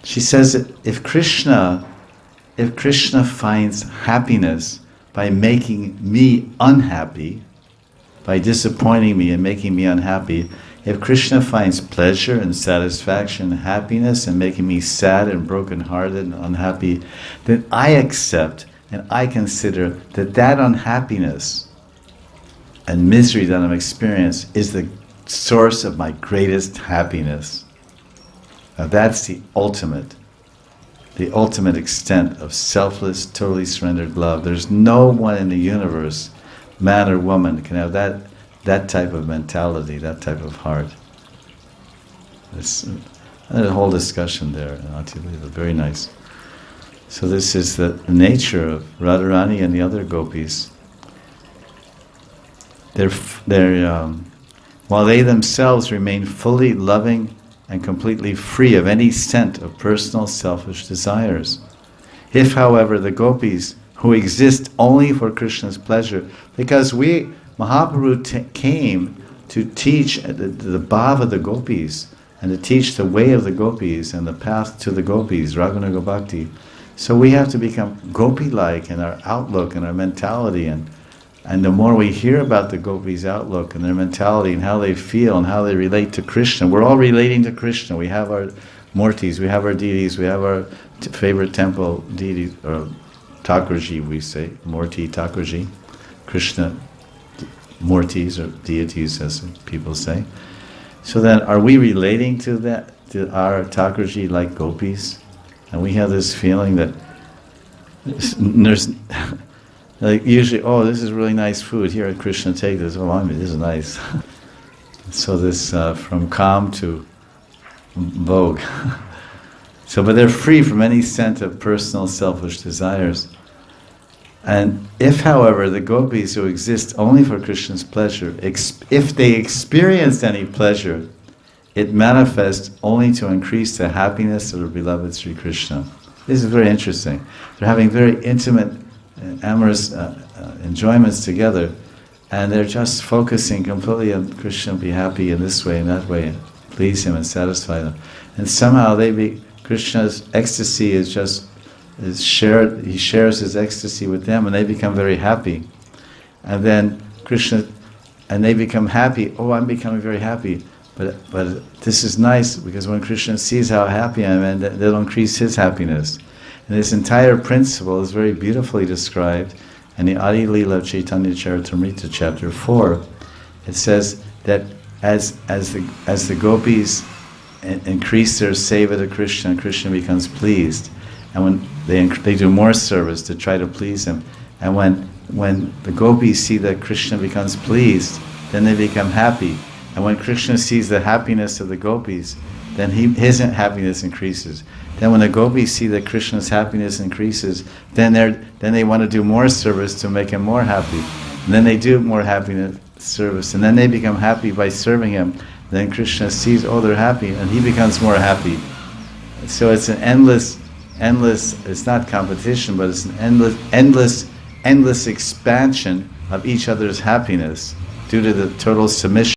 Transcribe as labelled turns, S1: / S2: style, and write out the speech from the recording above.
S1: she says that if Krishna finds happiness by making me unhappy, by disappointing me and making me unhappy, if Krishna finds pleasure and satisfaction and happiness and making me sad and broken-hearted and unhappy, then I accept and I consider that that unhappiness and misery that I'm experiencing is the source of my greatest happiness. Now that's the ultimate extent of selfless, totally surrendered love. There's no one in the universe, man or woman, can have that type of mentality, that type of heart. There's a whole discussion there in Ati-lila, very nice. So this is the nature of Radharani and the other gopis. While they themselves remain fully loving and completely free of any scent of personal selfish desires. If, however, the gopis who exist only for Krishna's pleasure, because Mahaprabhu came to teach the bhav of the gopis and to teach the way of the gopis and the path to the gopis, Raghunaga Bhakti. So we have to become gopi-like in our outlook and our mentality, and the more we hear about the gopis' outlook and their mentality and how they feel and how they relate to Krishna, we're all relating to Krishna. We have our murtis, we have our deities, we have our favorite temple deities, or Thakurji we say, Murti Thakurji, Krishna murtis or deities as people say. So then are we relating to our Thakurji like gopis? And we have this feeling that there's like usually, oh, this is really nice food, here at Krishna, take this, oh, I mean, this is nice. So this from calm to vogue. So, but they're free from any scent of personal selfish desires. And if, however, the gopis who exist only for Krishna's pleasure, if they experienced any pleasure, it manifests only to increase the happiness of the beloved Sri Krishna. This is very interesting. They're having very intimate, amorous enjoyments together, and they're just focusing completely on Krishna, be happy in this way and that way, and please him and satisfy them. And somehow Krishna's ecstasy is shared. He shares his ecstasy with them, and they become very happy. And then they become happy. Oh, I'm becoming very happy. But this is nice, because when Krishna sees how happy I am, and that'll increase his happiness. And this entire principle is very beautifully described in the Adi-lila of Chaitanya Charitamrita, chapter 4. It says that as the gopis increase their seva to Krishna, Krishna becomes pleased. And when they do more service to try to please him, and when the gopis see that Krishna becomes pleased, then they become happy. And when Krishna sees the happiness of the gopis, then his happiness increases. Then when the gopis see that Krishna's happiness increases, then they want to do more service to make him more happy. And then they do more happiness service, and then they become happy by serving him. Then Krishna sees, oh, they're happy, and he becomes more happy. So it's an endless, it's not competition, but it's an endless expansion of each other's happiness due to the total submission